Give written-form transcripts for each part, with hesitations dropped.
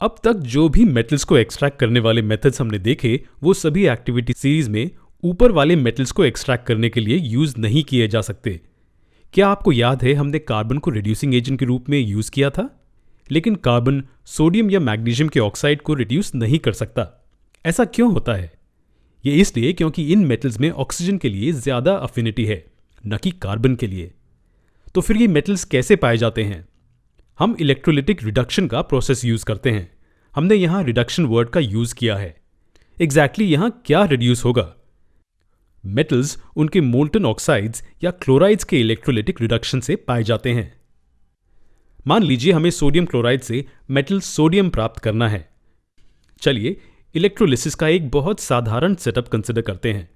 अब तक जो भी मेटल्स को एक्सट्रैक्ट करने वाले मेथड्स हमने देखे वो सभी एक्टिविटी सीरीज में ऊपर वाले मेटल्स को एक्सट्रैक्ट करने के लिए यूज नहीं किए जा सकते। क्या आपको याद है हमने कार्बन को रिड्यूसिंग एजेंट के रूप में यूज किया था? लेकिन कार्बन सोडियम या मैग्नीशियम के ऑक्साइड को रिड्यूस नहीं कर सकता। ऐसा क्यों होता है? ये इसलिए क्योंकि इन मेटल्स में ऑक्सीजन के लिए ज्यादा अफिनिटी है, न कि कार्बन के लिए। तो फिर ये मेटल्स कैसे पाए जाते हैं? हम इलेक्ट्रोलिटिक रिडक्शन का प्रोसेस यूज करते हैं। हमने यहां रिडक्शन वर्ड का यूज किया है। एग्जैक्टली यहां क्या रिड्यूस होगा? मेटल्स उनके मोल्टन ऑक्साइड्स या क्लोराइड्स के इलेक्ट्रोलिटिक रिडक्शन से पाए जाते हैं। मान लीजिए हमें सोडियम क्लोराइड से मेटल सोडियम प्राप्त करना है। चलिए इलेक्ट्रोलिसिस का एक बहुत साधारण सेटअप कंसिडर करते हैं।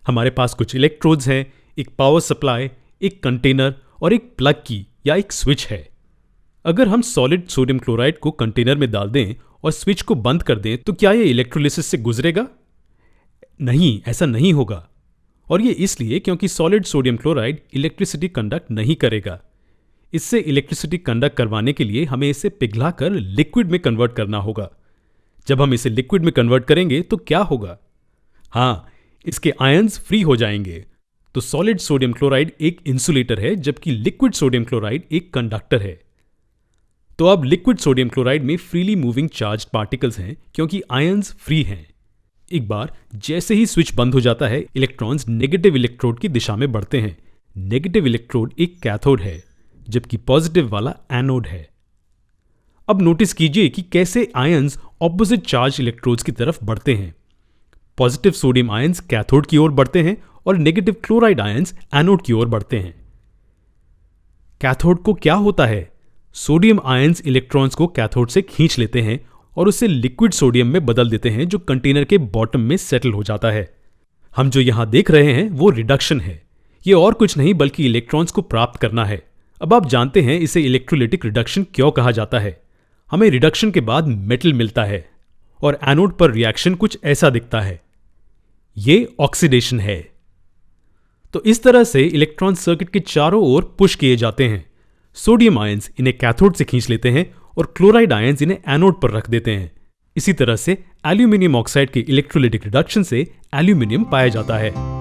हमारे पास कुछ इलेक्ट्रोड्स हैं, एक पावर सप्लाई, एक कंटेनर और एक प्लग की या एक स्विच है। अगर हम सॉलिड सोडियम क्लोराइड को कंटेनर में डाल दें और स्विच को बंद कर दें तो क्या यह इलेक्ट्रोलिसिस से गुजरेगा? नहीं, ऐसा नहीं होगा। और यह इसलिए क्योंकि solid sodium chloride electricity conduct नहीं करेगा। इससे इलेक्ट्रिसिटी कंडक्ट करवाने के लिए हमें इसे पिघलाकर लिक्विड में कन्वर्ट करना होगा। जब हम इसे लिक्विड में कन्वर्ट करेंगे तो क्या होगा? हाँ, इसके आयंस फ्री हो जाएंगे। तो सॉलिड सोडियम क्लोराइड एक इंसुलेटर है, जबकि लिक्विड सोडियम क्लोराइड एक कंडक्टर है। तो अब लिक्विड सोडियम क्लोराइड में फ्रीली मूविंग चार्ज्ड पार्टिकल्स हैं क्योंकि आयंस फ्री हैं। एक बार जैसे ही स्विच बंद हो जाता है, इलेक्ट्रॉन्स नेगेटिव इलेक्ट्रोड की दिशा में बढ़ते हैं। नेगेटिव इलेक्ट्रोड एक कैथोड है, जबकि पॉजिटिव वाला एनोड है। अब नोटिस कीजिए कि कैसे आयंस ऑपोजिट चार्ज इलेक्ट्रोड्स की तरफ बढ़ते हैं। पॉजिटिव सोडियम आयंस कैथोड की ओर बढ़ते हैं और नेगेटिव क्लोराइड आयंस एनोड की ओर बढ़ते हैं। कैथोड को क्या होता है? सोडियम आयंस इलेक्ट्रॉन्स को कैथोड से खींच लेते हैं और उसे लिक्विड सोडियम में बदल देते हैं, जो कंटेनर के बॉटम में सेटल हो जाता है। हम जो यहां देख रहे हैं वो रिडक्शन है। ये और कुछ नहीं बल्कि इलेक्ट्रॉन्स को प्राप्त करना है। अब आप जानते हैं इसे इलेक्ट्रोलिटिक रिडक्शन क्यों कहा जाता है। हमें रिडक्शन के बाद मेटल मिलता है और एनोड पर रिएक्शन कुछ ऐसा दिखता है। ये ऑक्सीडेशन है। तो इस तरह से इलेक्ट्रॉन सर्किट के चारों ओर पुश किए जाते हैं। सोडियम आयंस इन्हें कैथोड से खींच लेते हैं और क्लोराइड आयंस इन्हें एनोड पर रख देते हैं। इसी तरह से एल्यूमिनियम ऑक्साइड के इलेक्ट्रोलिटिक रिडक्शन से एल्यूमिनियम पाया जाता है।